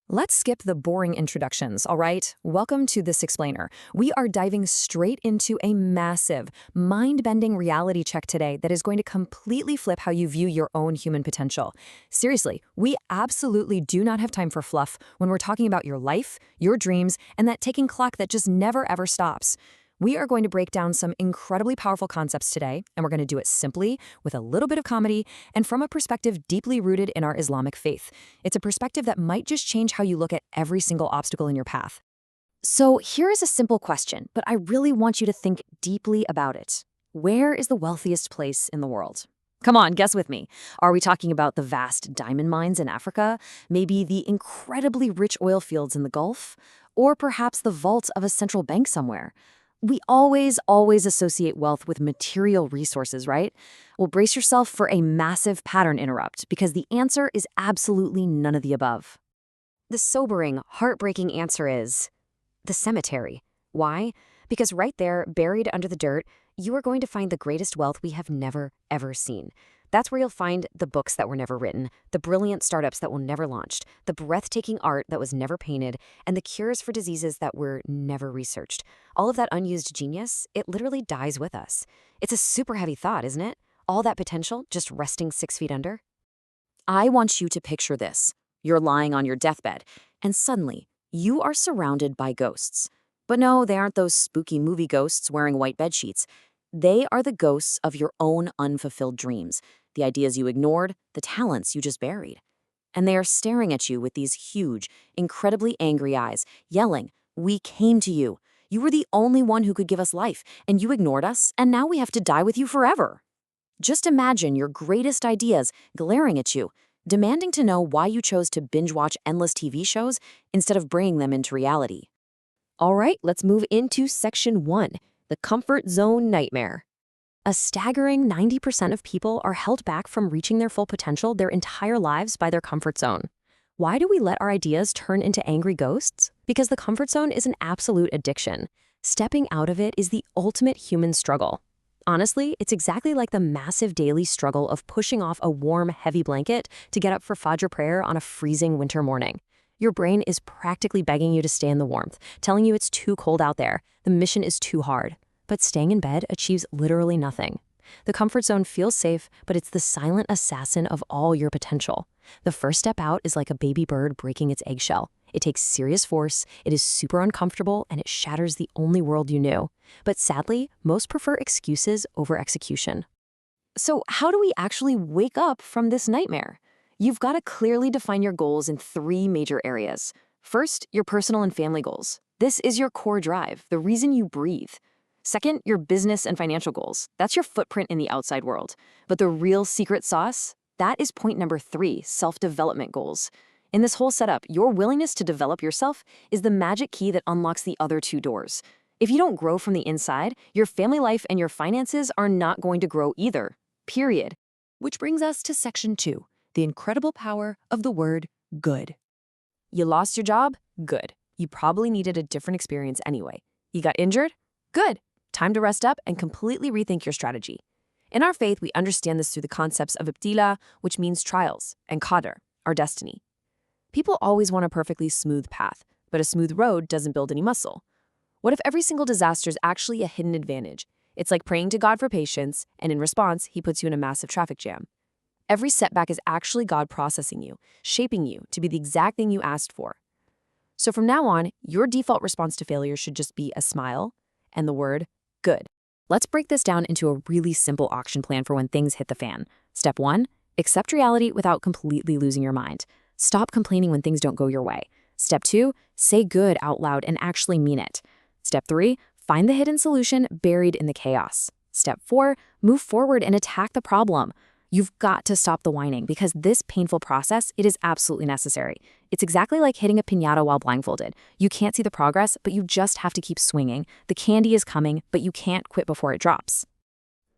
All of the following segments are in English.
Let's skip the boring introductions, all right? Welcome to This Explainer. We are diving straight into a massive, mind-bending reality check today that is going to completely flip how you view your own human potential. Seriously, we absolutely do not have time for fluff when we're talking about your life, your dreams, and that ticking clock that just never ever stops. We are going to break down some incredibly powerful concepts today, and we're going to do it simply, with a little bit of comedy, and from a perspective deeply rooted in our Islamic faith. It's a perspective that might just change how you look at every single obstacle in your path. So here is a simple question, but I really want you to think deeply about it. Where is the wealthiest place in the world? Come on, guess with me. Are we talking about the vast diamond mines in Africa? Maybe the incredibly rich oil fields in the Gulf? Or perhaps the vaults of a central bank somewhere? We always associate wealth with material resources, right? Well, brace yourself for a massive pattern interrupt, because the answer is absolutely none of the above. The sobering, heartbreaking answer is the cemetery. Why? Because right there, buried under the dirt, you are going to find the greatest wealth we have never, ever seen. That's where you'll find the books that were never written, the brilliant startups that were never launched, the breathtaking art that was never painted, and the cures for diseases that were never researched. All of that unused genius, it literally dies with us. It's a super heavy thought, isn't it? All that potential just resting 6 feet under? I want you to picture this. You're lying on your deathbed, and suddenly, you are surrounded by ghosts. But no, they aren't those spooky movie ghosts wearing white bedsheets. They are the ghosts of your own unfulfilled dreams, the ideas you ignored, the talents you just buried. And they are staring at you with these huge, incredibly angry eyes, yelling, "We came to you. You were the only one who could give us life, and you ignored us, and now we have to die with you forever." Just imagine your greatest ideas glaring at you, demanding to know why you chose to binge-watch endless TV shows instead of bringing them into reality. All right, let's move into Section 1. The comfort zone nightmare. A staggering 90% of people are held back from reaching their full potential their entire lives by their comfort zone. Why do we let our ideas turn into angry ghosts? Because the comfort zone is an absolute addiction. Stepping out of it is the ultimate human struggle. Honestly, it's exactly like the massive daily struggle of pushing off a warm, heavy blanket to get up for Fajr prayer on a freezing winter morning. Your brain is practically begging you to stay in the warmth, telling you it's too cold out there, the mission is too hard. But staying in bed achieves literally nothing. The comfort zone feels safe, but it's the silent assassin of all your potential. The first step out is like a baby bird breaking its eggshell. It takes serious force, it is super uncomfortable, and it shatters the only world you knew. But sadly, most prefer excuses over execution. So how do we actually wake up from this nightmare? You've got to clearly define your goals in 3 major areas. First, your personal and family goals. This is your core drive, the reason you breathe. Second, your business and financial goals. That's your footprint in the outside world. But the real secret sauce, that is point number 3, self-development goals. In this whole setup, your willingness to develop yourself is the magic key that unlocks the other 2 doors. If you don't grow from the inside, your family life and your finances are not going to grow either. Period. Which brings us to Section 2. The incredible power of the word good. You lost your job? Good. You probably needed a different experience anyway. You got injured? Good. Time to rest up and completely rethink your strategy. In our faith, we understand this through the concepts of ibtila, which means trials, and qadr, our destiny. People always want a perfectly smooth path, but a smooth road doesn't build any muscle. What if every single disaster is actually a hidden advantage? It's like praying to God for patience, and in response, he puts you in a massive traffic jam. Every setback is actually God processing you, shaping you to be the exact thing you asked for. So from now on, your default response to failure should just be a smile and the word good. Let's break this down into a really simple action plan for when things hit the fan. Step 1, accept reality without completely losing your mind. Stop complaining when things don't go your way. Step 2, say good out loud and actually mean it. Step 3, find the hidden solution buried in the chaos. Step 4, move forward and attack the problem. You've got to stop the whining, because this painful process, it is absolutely necessary. It's exactly like hitting a piñata while blindfolded. You can't see the progress, but you just have to keep swinging. The candy is coming, but you can't quit before it drops.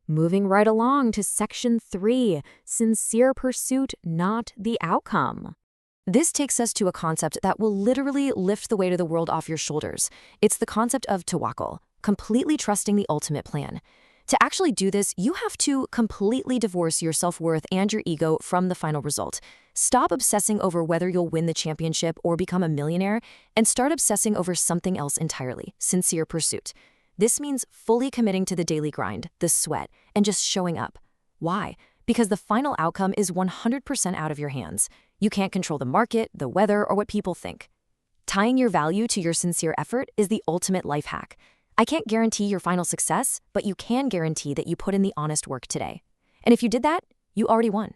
Moving right along to Section 3, sincere pursuit, not the outcome. This takes us to a concept that will literally lift the weight of the world off your shoulders. It's the concept of tawakkul, completely trusting the ultimate plan. To actually do this, you have to completely divorce your self-worth and your ego from the final result. Stop obsessing over whether you'll win the championship or become a millionaire, and start obsessing over something else entirely: sincere pursuit. This means fully committing to the daily grind, the sweat, and just showing up. Why? Because the final outcome is 100% out of your hands. You can't control the market, the weather, or what people think. Tying your value to your sincere effort is the ultimate life hack. I can't guarantee your final success, but you can guarantee that you put in the honest work today. And if you did that, you already won.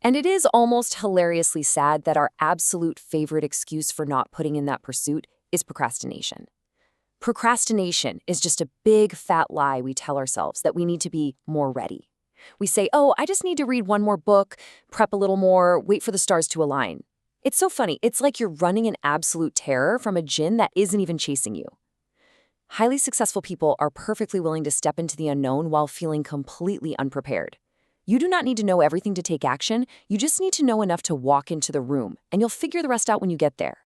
And it is almost hilariously sad that our absolute favorite excuse for not putting in that pursuit is procrastination. Procrastination is just a big fat lie we tell ourselves that we need to be more ready. We say, oh, I just need to read one more book, prep a little more, wait for the stars to align. It's so funny. It's like you're running an absolute terror from a djinn that isn't even chasing you. Highly successful people are perfectly willing to step into the unknown while feeling completely unprepared. You do not need to know everything to take action. You just need to know enough to walk into the room, and you'll figure the rest out when you get there.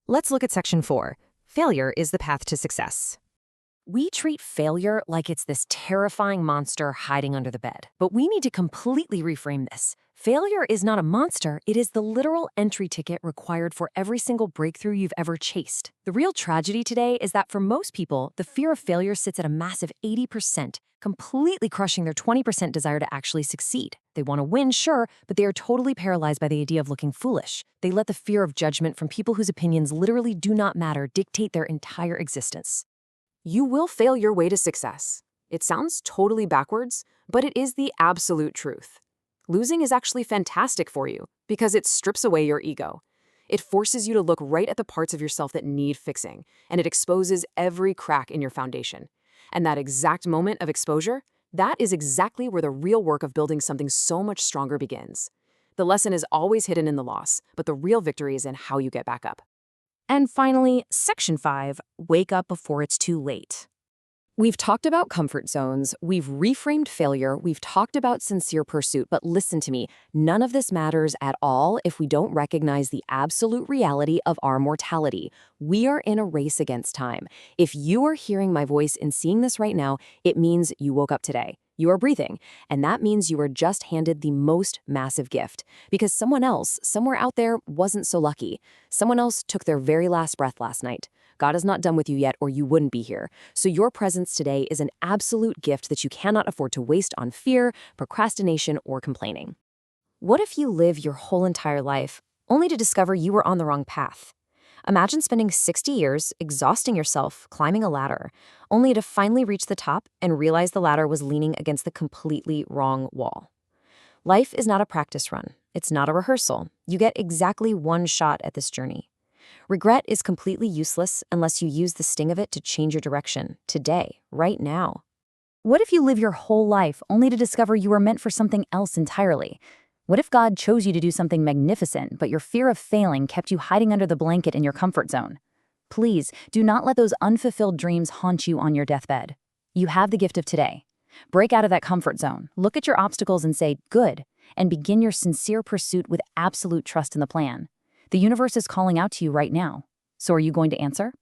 Let's look at section 4. Failure is the path to success. We treat failure like it's this terrifying monster hiding under the bed. But we need to completely reframe this. Failure is not a monster, it is the literal entry ticket required for every single breakthrough you've ever chased. The real tragedy today is that for most people, the fear of failure sits at a massive 80%, completely crushing their 20% desire to actually succeed. They want to win, sure, but they are totally paralyzed by the idea of looking foolish. They let the fear of judgment from people whose opinions literally do not matter dictate their entire existence. You will fail your way to success. It sounds totally backwards, but it is the absolute truth. Losing is actually fantastic for you because it strips away your ego. It forces you to look right at the parts of yourself that need fixing, and it exposes every crack in your foundation. And that exact moment of exposure, that is exactly where the real work of building something so much stronger begins. The lesson is always hidden in the loss, but the real victory is in how you get back up. And finally, section 5, wake up before it's too late. We've talked about comfort zones, we've reframed failure, we've talked about sincere pursuit, but listen to me, none of this matters at all if we don't recognize the absolute reality of our mortality. We are in a race against time. If you are hearing my voice and seeing this right now, it means you woke up today. You are breathing, and that means you were just handed the most massive gift. Because someone else, somewhere out there, wasn't so lucky. Someone else took their very last breath last night. God is not done with you yet, or you wouldn't be here. So your presence today is an absolute gift that you cannot afford to waste on fear, procrastination, or complaining. What if you live your whole entire life only to discover you were on the wrong path? Imagine spending 60 years exhausting yourself climbing a ladder, only to finally reach the top and realize the ladder was leaning against the completely wrong wall. Life is not a practice run. It's not a rehearsal. You get exactly one shot at this journey. Regret is completely useless unless you use the sting of it to change your direction, today, right now. What if you live your whole life only to discover you were meant for something else entirely? What if God chose you to do something magnificent, but your fear of failing kept you hiding under the blanket in your comfort zone? Please, do not let those unfulfilled dreams haunt you on your deathbed. You have the gift of today. Break out of that comfort zone, look at your obstacles and say, good, and begin your sincere pursuit with absolute trust in the plan. The universe is calling out to you right now. So are you going to answer?